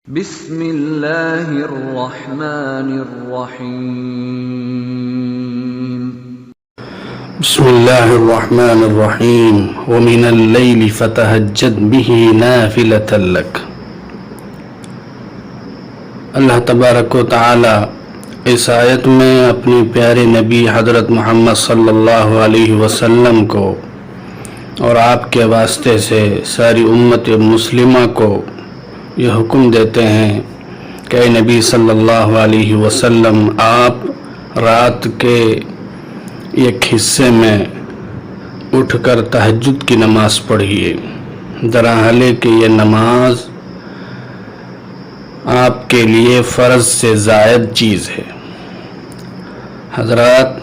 بسم اللہ الرحمن الرحیم بسم اللہ الرحمن الرحیم ومن اللیل فتہجد به نافلۃ لک۔ اللہ تبارک و تعالی اس آیت میں اپنی پیارے نبی حضرت محمد صلی اللہ علیہ وسلم کو اور آپ کے واسطے سے ساری امت مسلمہ کو یہ حکم دیتے ہیں کہ اے نبی صلی اللہ علیہ وسلم، آپ رات کے ایک حصے میں اٹھ کر تہجد کی نماز پڑھیے، درحالے کہ یہ نماز آپ کے لیے فرض سے زائد چیز ہے۔ حضرات،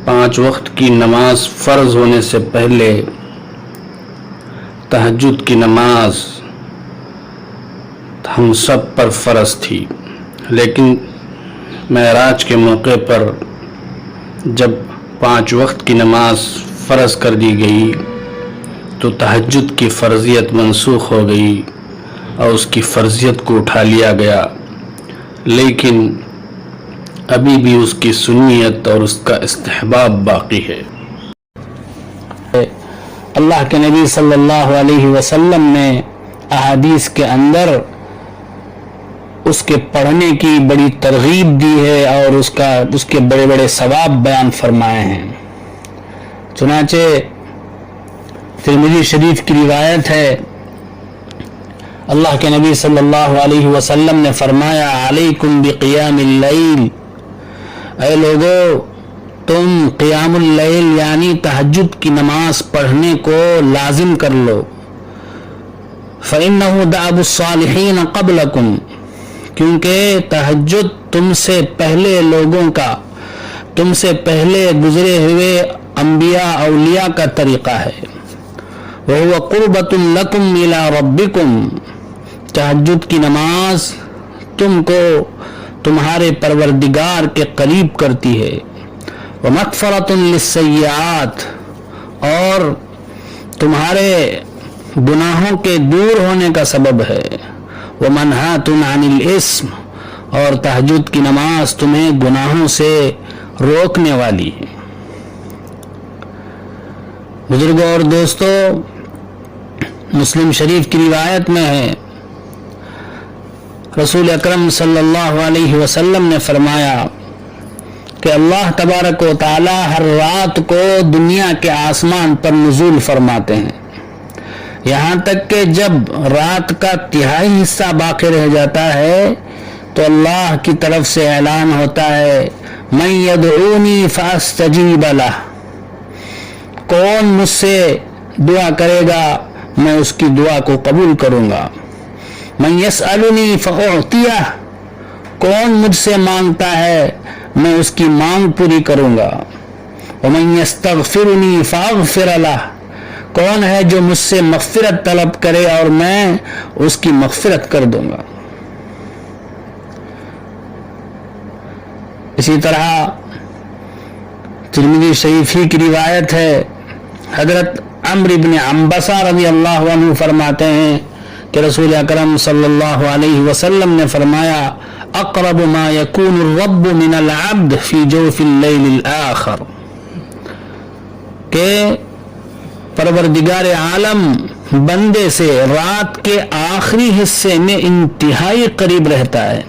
5 وقت کی نماز فرض ہونے سے پہلے تہجد کی نماز ہم سب پر فرض تھی، لیکن معراج کے موقع پر جب 5 وقت کی نماز فرض کر دی گئی تو تہجد کی فرضیت منسوخ ہو گئی اور اس کی فرضیت کو اٹھا لیا گیا، لیکن ابھی بھی اس کی سنیت اور اس کا استحباب باقی ہے۔ اللہ کے نبی صلی اللہ علیہ وسلم نے احادیث کے اندر اس کے پڑھنے کی بڑی ترغیب دی ہے اور اس کے بڑے بڑے ثواب بیان فرمائے ہیں۔ چنانچہ ترمذی شریف کی روایت ہے، اللہ کے نبی صلی اللہ علیہ وسلم نے فرمایا، علیکم بقیام اللیل، اے لوگو تم قیام اللیل یعنی تہجد کی نماز پڑھنے کو لازم کر لو، فإنہ دأب الصالحین قبلکم، کیونکہ تہجد تم سے پہلے لوگوں کا، تم سے پہلے گزرے ہوئے انبیاء اولیاء کا طریقہ ہے۔ وَهُوَ قُرْبَةٌ لَكُمْ إِلَىٰ رَبِّكُمْ، تہجد کی نماز تم کو تمہارے پروردگار کے قریب کرتی ہے۔ وَمَغْفِرَةٌ لِلسَّيِّئَاتِ، اور تمہارے گناہوں کے دور ہونے کا سبب ہے۔ وَمَنْهَاتٌ عَنِ الْإِثْمِ، اور تہجد کی نماز تمہیں گناہوں سے روکنے والی ہے۔ بزرگوں اور دوستو، مسلم شریف کی روایت میں ہے، رسول اکرم صلی اللہ علیہ وسلم نے فرمایا کہ اللہ تبارک و تعالی ہر رات کو دنیا کے آسمان پر نزول فرماتے ہیں، یہاں تک کہ جب رات کا تہائی حصہ باقی رہ جاتا ہے تو اللہ کی طرف سے اعلان ہوتا ہے، من یدعونی فاستجیب لہ، کون مجھ سے دعا کرے گا میں اس کی دعا کو قبول کروں گا۔ من یسألنی فاعطیہ، کون مجھ سے مانگتا ہے میں اس کی مانگ پوری کروں گا۔ ومن یستغفرنی فاغفر لہ، کون ہے جو مجھ سے مغفرت طلب کرے اور میں اس کی مغفرت کر دوں گا۔ اسی طرح ترمذی شریف ہی کی روایت ہے، حضرت عمرو بن عنبسہ رضی اللہ عنہ فرماتے ہیں کہ رسول اکرم صلی اللہ علیہ وسلم نے فرمایا، اقرب ما یکون الرب من العبد فی جوف اللیل الآخر، کہ پروردگار عالم بندے سے رات کے آخری حصے میں انتہائی قریب رہتا ہے،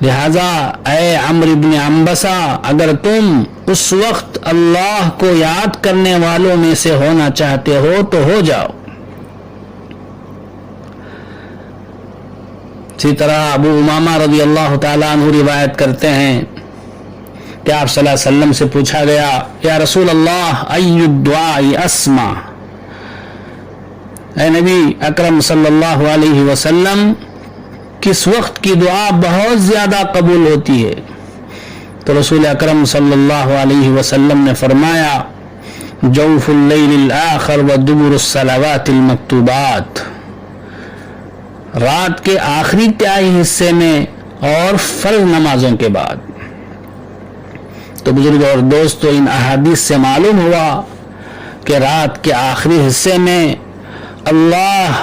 لہذا اے عمرو بن عنبسہ، اگر تم اس وقت اللہ کو یاد کرنے والوں میں سے ہونا چاہتے ہو تو ہو جاؤ۔ اسی طرح ابو امامہ رضی اللہ تعالیٰ عنہ روایت کرتے ہیں کہ آپ صلی اللہ علیہ وسلم سے پوچھا گیا، یا رسول اللہ ای الدعاء اسمع، اے نبی اکرم صلی اللہ علیہ وسلم، کس وقت کی دعا بہت زیادہ قبول ہوتی ہے؟ تو رسول اکرم صلی اللہ علیہ وسلم نے فرمایا، جوف اللیل الآخر و دبر الصلوات المکتوبات، رات کے آخری تہائی حصے میں اور فرض نمازوں کے بعد۔ تو بزرگ اور دوستو، ان احادیث سے معلوم ہوا کہ رات کے آخری حصے میں اللہ